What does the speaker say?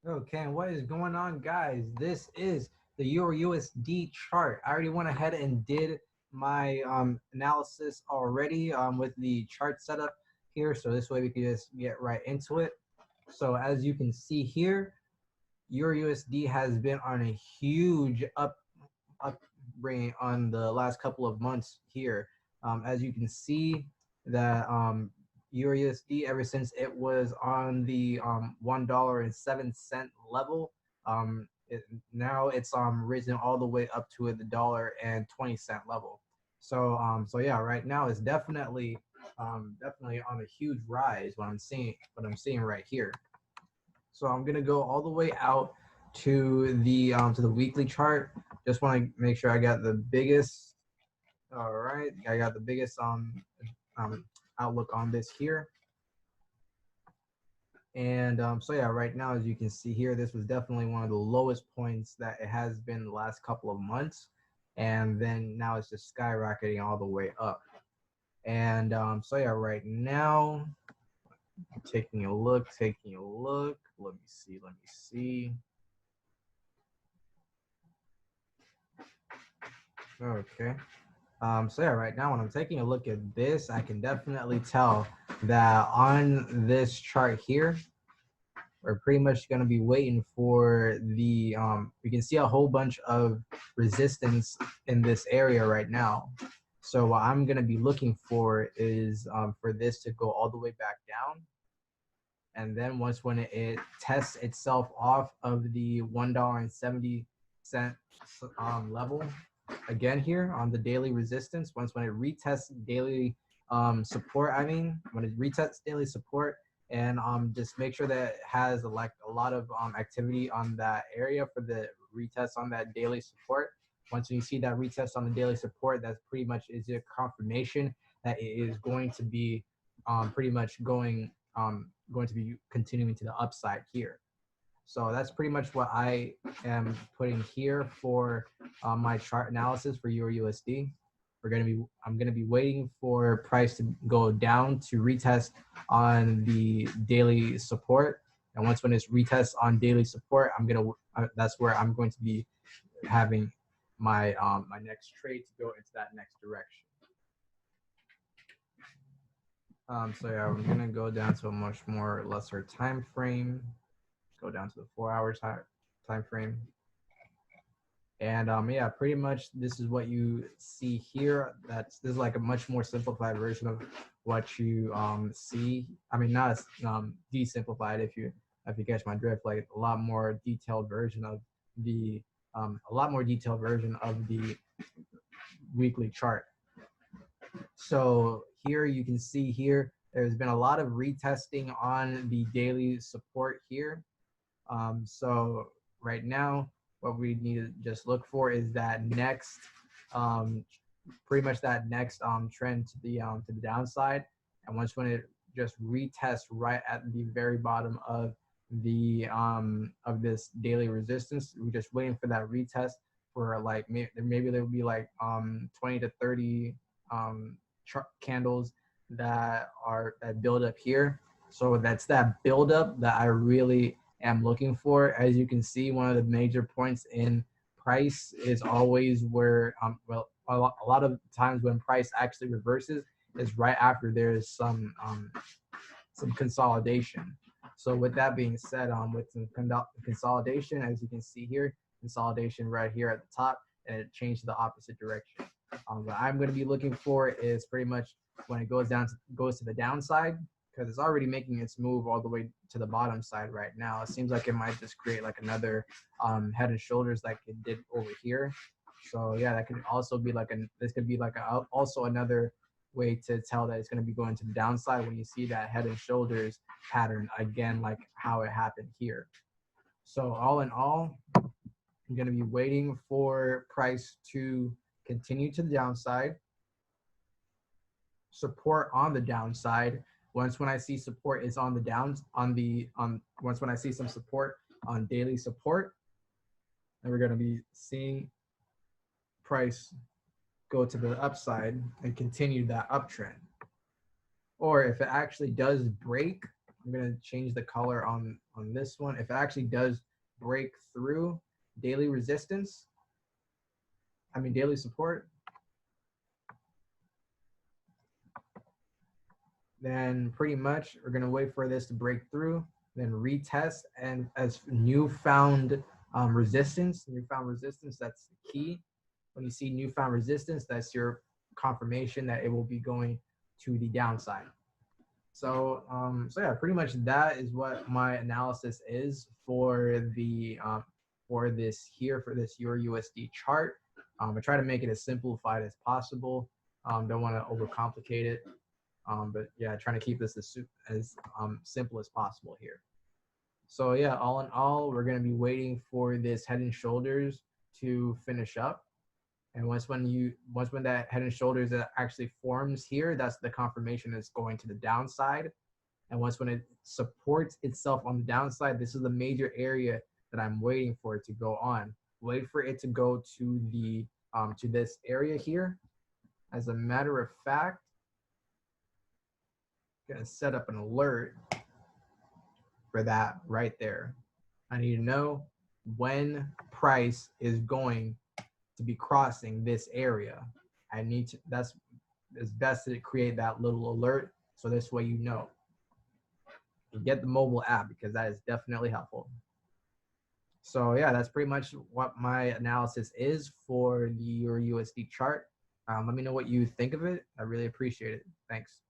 Okay, and what is going on, guys? This is the EURUSD chart. I already went ahead and did my analysis already with the chart setup here, so this way we can just get right into it. So as you can see here, EURUSD has been on a huge upbringing on the last couple of months here. As you can see, that EURUSD ever since it was on the $1.07 level, now it's risen all the way up to the $1.20 level. So yeah, right now it's definitely on a huge rise. What I'm seeing right here. So I'm gonna go all the way out to the weekly chart. Just want to make sure I got the biggest. All right, I got the biggest um outlook on this here. And so yeah, right now, as you can see here, this was definitely one of the lowest points that it has been the last couple of months. And then now it's just skyrocketing all the way up. And so yeah, right now, taking a look. Let me see. Okay. So yeah, right now when I'm taking a look at this, I can definitely tell that on this chart here, we're pretty much going to be waiting for the we can see a whole bunch of resistance in this area right now. So what I'm going to be looking for is for this to go all the way back down, and then once when it tests itself off of the $1.70 level again here on the daily resistance, once when it retests daily support, I mean when it retests daily support, and just make sure that it has like a lot of activity on that area for the retest on that daily support. Once you see that retest on the daily support, that's pretty much is a confirmation that it is going to be pretty much going to be continuing to the upside here. So that's pretty much what I am putting here for my chart analysis for EURUSD. I'm gonna be waiting for price to go down to retest on the daily support, and once when it's retest on daily support, that's where I'm going to be having my next trade to go into that next direction. So yeah, we're gonna go down to a much more lesser time frame. Go down to the 4 hour time frame. And yeah, pretty much this is what you see here. This is like a much more simplified version of what you see. I mean, not as de-simplified, if you catch my drift. Like a lot more detailed version of the weekly chart. So here you can see here there's been a lot of retesting on the daily support here. So right now, what we need to just look for is that next, um, pretty much that next trend to the downside. And once when it just retests right at the very bottom of this daily resistance, we're just waiting for that retest for like maybe there will be like 20 to 30 candles that build up here. So that's that build up that I really am looking for. As you can see, one of the major points in price is always where well, a lot of times when price actually reverses is right after there's some consolidation. So with that being said, with some consolidation, as you can see here, consolidation right here at the top, and it changed to the opposite direction. What I'm going to be looking for is pretty much when it goes to the downside, because it's already making its move all the way to the bottom side right now. It seems like it might just create like another head and shoulders like it did over here. So yeah, that could also be like this could be like also another way to tell that it's going to be going to the downside when you see that head and shoulders pattern again, like how it happened here. So all in all, I'm going to be waiting for price to continue to the downside, support on the downside. Once when I see support is on the downs once when I see some support on daily support, then we're going to be seeing price go to the upside and continue that uptrend. Or if it actually does break I'm gonna change the color on this one. If it actually does break through daily resistance, daily support, then pretty much we're gonna wait for this to break through, then retest, and as newfound resistance, that's the key. When you see newfound resistance, that's your confirmation that it will be going to the downside. So, so yeah, pretty much that is what my analysis is for the for this EURUSD chart. I try to make it as simplified as possible. Don't want to overcomplicate it, but yeah, trying to keep this as simple as possible here. So yeah, all in all, we're gonna be waiting for this head and shoulders to finish up. And once when that head and shoulders actually forms here, that's the confirmation it's going to the downside. And once when it supports itself on the downside, this is the major area that I'm waiting for it to go on. Wait for it to go to the to this area here. As a matter of fact, I'm gonna set up an alert for that right there. I need to know when price is going to be crossing this area. I need to, it's best to create that little alert so this way you know. You get the mobile app because that is definitely helpful. So yeah, that's pretty much what my analysis is for the EURUSD chart. Let me know what you think of it. I really appreciate it. Thanks.